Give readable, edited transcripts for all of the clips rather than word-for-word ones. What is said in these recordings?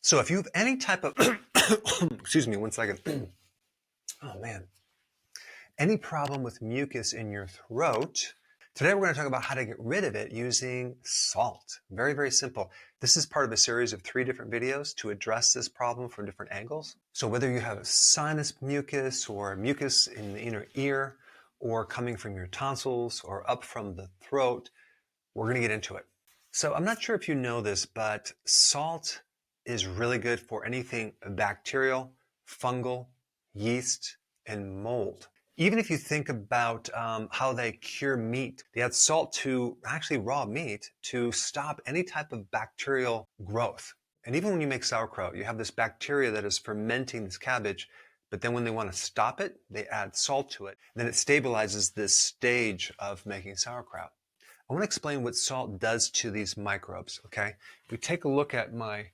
So if you have any type of, excuse me, one second. Oh man. Any problem with mucus in your throat, today we're going to talk about how to get rid of it using salt. Very, very simple. This is part of a series of 3 different videos to address this problem from different angles. So whether you have sinus mucus or mucus in the inner ear or coming from your tonsils or up from the throat, we're going to get into it. So I'm not sure if you know this, but salt is really good for anything bacterial, fungal, yeast, and mold. Even if you think about how they cure meat, they add salt to actually raw meat to stop any type of bacterial growth. And even when you make sauerkraut, you have this bacteria that is fermenting this cabbage, but then when they want to stop it, they add salt to it. And then it stabilizes this stage of making sauerkraut. I want to explain what salt does to these microbes, okay? If we take a look at my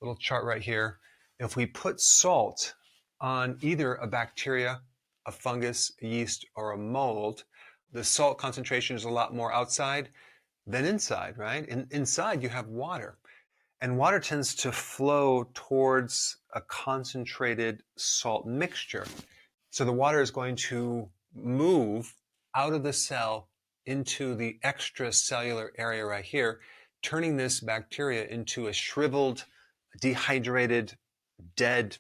little chart right here, if we put salt on either a bacteria, a fungus, a yeast, or a mold, the salt concentration is a lot more outside than inside, right? Inside you have water, and water tends to flow towards a concentrated salt mixture. So the water is going to move out of the cell into the extracellular area right here, turning this bacteria into a shriveled, dehydrated, dead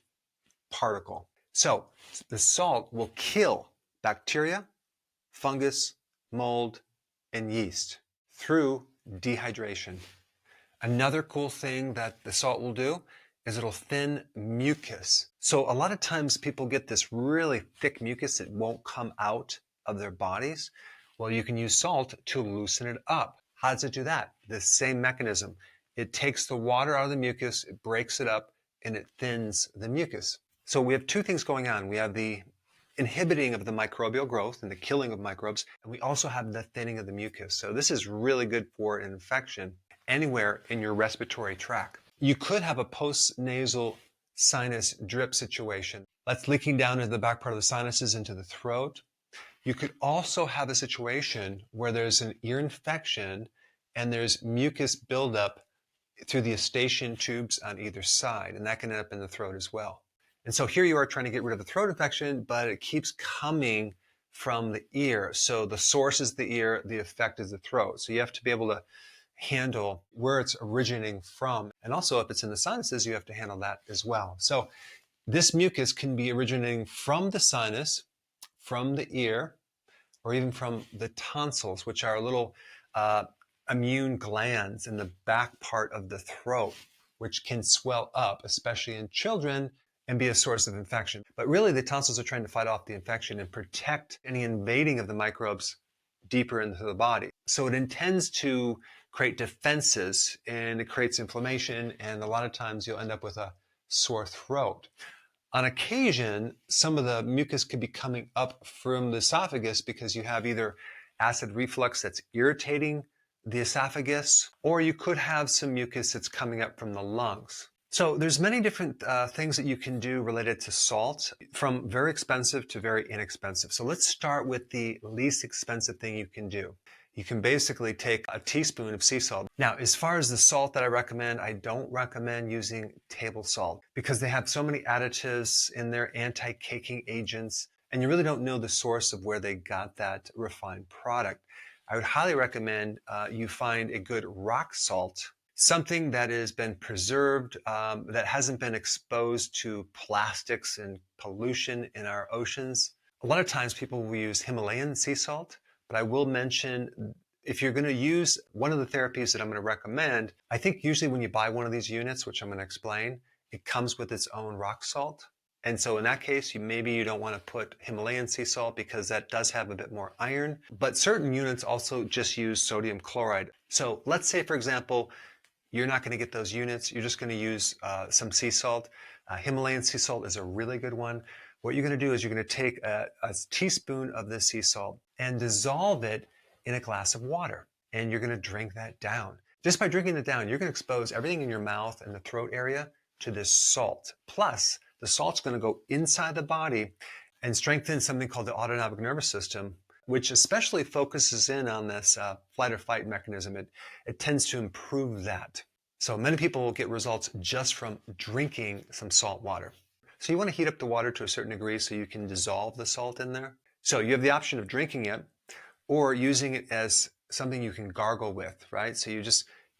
particle. So the salt will kill bacteria, fungus, mold, and yeast through dehydration. Another cool thing that the salt will do is it'll thin mucus. So a lot of times people get this really thick mucus that won't come out of their bodies. Well, you can use salt to loosen it up. How does it do that? The same mechanism. It takes the water out of the mucus, it breaks it up, and it thins the mucus. So we have 2 things going on. We have the inhibiting of the microbial growth and the killing of microbes, and we also have the thinning of the mucus. So this is really good for an infection anywhere in your respiratory tract. You could have a post-nasal sinus drip situation. That's leaking down into the back part of the sinuses into the throat. You could also have a situation where there's an ear infection and there's mucus buildup through the eustachian tubes on either side, and that can end up in the throat as well. And so here you are trying to get rid of the throat infection, but it keeps coming from the ear. So the source is the ear, the effect is the throat. So you have to be able to handle where it's originating from. And also if it's in the sinuses, you have to handle that as well. So this mucus can be originating from the sinus, from the ear, or even from the tonsils, which are little immune glands in the back part of the throat, which can swell up, especially in children, and be a source of infection. But really the tonsils are trying to fight off the infection and protect any invading of the microbes deeper into the body. So it intends to create defenses, and it creates inflammation, and a lot of times you'll end up with a sore throat. On occasion, some of the mucus could be coming up from the esophagus because you have either acid reflux that's irritating the esophagus, or you could have some mucus that's coming up from the lungs. So there's many different things that you can do related to salt, from very expensive to very inexpensive. So let's start with the least expensive thing you can do. You can basically take a teaspoon of sea salt. Now, as far as the salt that I recommend, I don't recommend using table salt because they have so many additives in there, anti-caking agents, and you really don't know the source of where they got that refined product. I would highly recommend you find a good rock salt, something that has been preserved, that hasn't been exposed to plastics and pollution in our oceans. A lot of times people will use Himalayan sea salt, but I will mention if you're going to use one of the therapies that I'm going to recommend, I think usually when you buy one of these units, which I'm going to explain, it comes with its own rock salt. And so in that case, maybe you don't want to put Himalayan sea salt because that does have a bit more iron. But certain units also just use sodium chloride. So let's say, for example, you're not going to get those units. You're just going to use some sea salt. Himalayan sea salt is a really good one. What you're going to do is you're going to take a teaspoon of this sea salt and dissolve it in a glass of water. And you're going to drink that down. Just by drinking it down, you're going to expose everything in your mouth and the throat area to this salt. Plus, the salt's going to go inside the body and strengthen something called the autonomic nervous system, which especially focuses in on this flight or fight mechanism. It tends to improve that. So many people will get results just from drinking some salt water. So you want to heat up the water to a certain degree so you can dissolve the salt in there. So you have the option of drinking it or using it as something you can gargle with, right? So you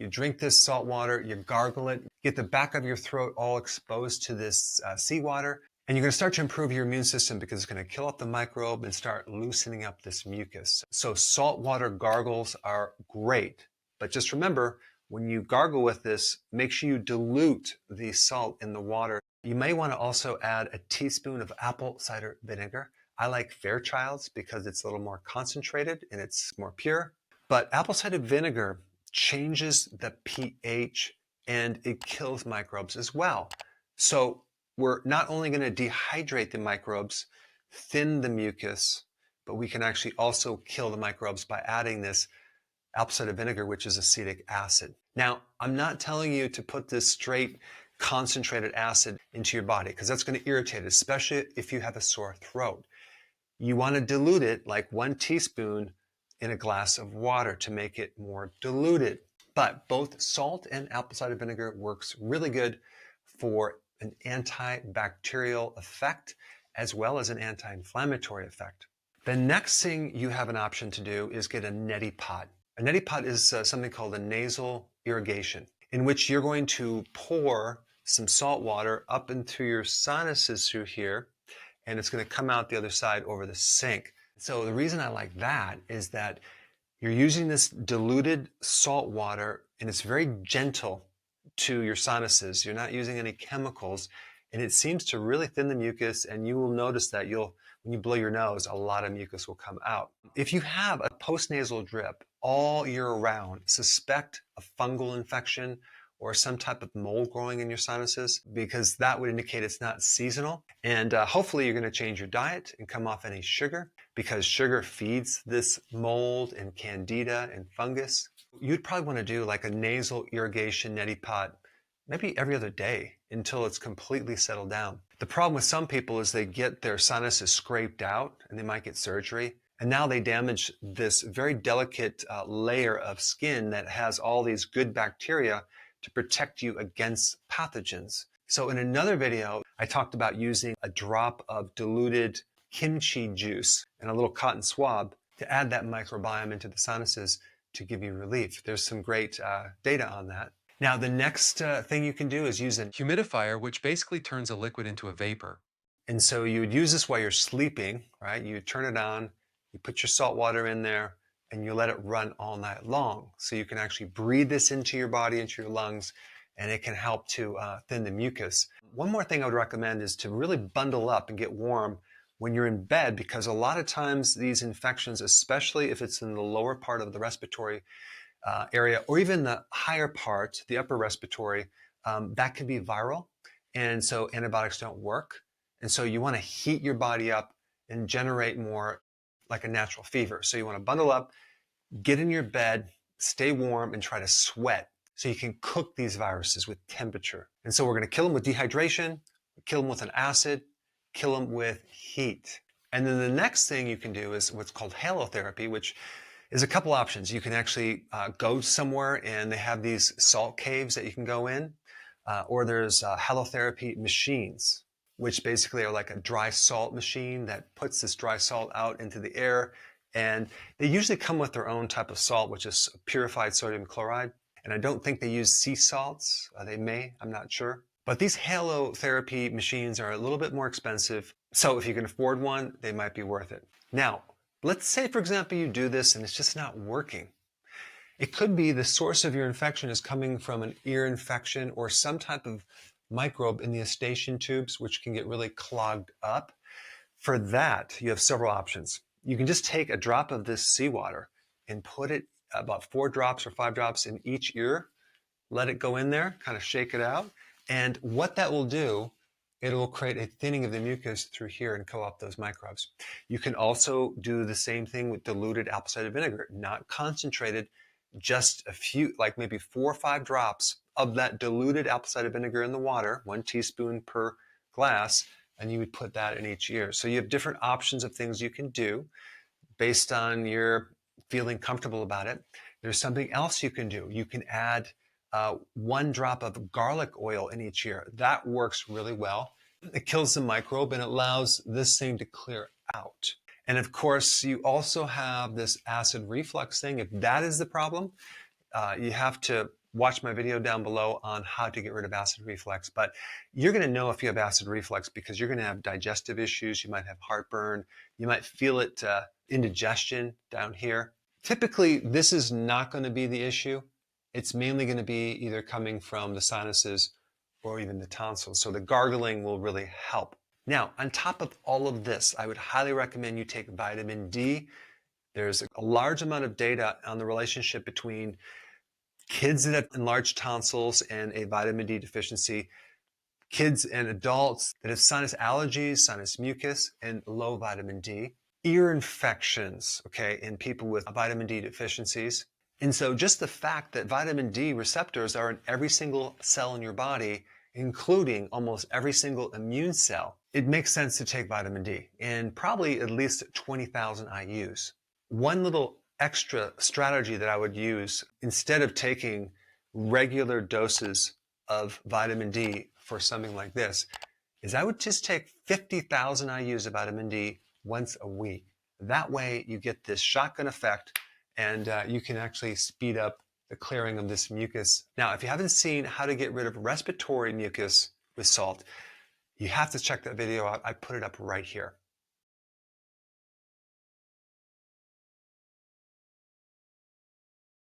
drink this salt water, you gargle it, get the back of your throat all exposed to this seawater, and you're going to start to improve your immune system because it's going to kill off the microbe and start loosening up this mucus. So saltwater gargles are great, but just remember, when you gargle with this, make sure you dilute the salt in the water. You may want to also add a teaspoon of apple cider vinegar. I like Fairchild's because it's a little more concentrated and it's more pure. But apple cider vinegar changes the pH and it kills microbes as well. So we're not only going to dehydrate the microbes, thin the mucus, but we can actually also kill the microbes by adding this apple cider vinegar, which is acetic acid. Now, I'm not telling you to put this straight concentrated acid into your body because that's going to irritate it, especially if you have a sore throat. You want to dilute it like 1 teaspoon in a glass of water to make it more diluted. But both salt and apple cider vinegar works really good for an antibacterial effect as well as an anti-inflammatory effect. The next thing you have an option to do is get a neti pot. A neti pot is something called a nasal irrigation, in which you're going to pour some salt water up into your sinuses through here, and it's going to come out the other side over the sink. So the reason I like that is that you're using this diluted salt water, and it's very gentle to your sinuses. You're not using any chemicals, and it seems to really thin the mucus, and you will notice that when you blow your nose, a lot of mucus will come out. If you have a postnasal drip all year round, suspect a fungal infection or some type of mold growing in your sinuses, because that would indicate it's not seasonal. And hopefully you're going to change your diet and come off any sugar, because sugar feeds this mold and candida and fungus. You'd probably want to do like a nasal irrigation neti pot maybe every other day until it's completely settled down. The problem with some people is they get their sinuses scraped out and they might get surgery. And now they damage this very delicate layer of skin that has all these good bacteria to protect you against pathogens. So in another video, I talked about using a drop of diluted kimchi juice and a little cotton swab to add that microbiome into the sinuses to give you relief. There's some great data on that. Now, the next thing you can do is use a Humidifier, which basically turns a liquid into a vapor. And so you would use this while you're sleeping, right? You turn it on, you put your salt water in there, and you let it run all night long. So you can actually breathe this into your body, into your lungs, and it can help to thin the mucus. One more thing I would recommend is to really bundle up and get warm when you're in bed, because a lot of times these infections, especially if it's in the lower part of the respiratory area, or even the higher part, the upper respiratory, that can be viral. And so antibiotics don't work. And so you want to heat your body up and generate more like a natural fever. So you want to bundle up, get in your bed, stay warm, and try to sweat so you can cook these viruses with temperature. And so we're going to kill them with dehydration, kill them with an acid, kill them with heat. And then the next thing you can do is what's called halotherapy, which is a couple options. You can actually go somewhere and they have these salt caves that you can go in, or there's halotherapy machines, which basically are like a dry salt machine that puts this dry salt out into the air. And they usually come with their own type of salt, which is purified sodium chloride. And I don't think they use sea salts. They may, I'm not sure. But these halotherapy machines are a little bit more expensive. So if you can afford one, they might be worth it. Now, let's say, for example, you do this and it's just not working. It could be the source of your infection is coming from an ear infection or some type of microbe in the eustachian tubes, which can get really clogged up. For that, you have several options. You can just take a drop of this seawater and put it about 4 drops or 5 drops in each ear, let it go in there, kind of shake it out. And what that will do, it will create a thinning of the mucus through here and kill off those microbes. You can also do the same thing with diluted apple cider vinegar, not concentrated, just a few, like maybe 4 or 5 drops of that diluted apple cider vinegar in the water, 1 teaspoon per glass, and you would put that in each ear. So you have different options of things you can do based on your feeling comfortable about it. There's something else you can do. You can add 1 drop of garlic oil in each ear. That works really well. It kills the microbe and allows this thing to clear out. And of course, you also have this acid reflux thing. If that is the problem, you have to watch my video down below on how to get rid of acid reflux. But you're going to know if you have acid reflux because you're going to have digestive issues. You might have heartburn. You might feel it indigestion down here. Typically, this is not going to be the issue. It's mainly going to be either coming from the sinuses or even the tonsils. So the gargling will really help. Now, on top of all of this, I would highly recommend you take vitamin D. There's a large amount of data on the relationship between kids that have enlarged tonsils and a vitamin D deficiency, kids and adults that have sinus allergies, sinus mucus, and low vitamin D, ear infections, okay, in people with vitamin D deficiencies. And so just the fact that vitamin D receptors are in every single cell in your body, including almost every single immune cell, it makes sense to take vitamin D and probably at least 20,000 IUs. One little extra strategy that I would use instead of taking regular doses of vitamin D for something like this is I would just take 50,000 IUs of vitamin D once a week. That way you get this shotgun effect and you can actually speed up the clearing of this mucus. Now, if you haven't seen how to get rid of respiratory mucus with salt, you have to check that video out. I put it up right here.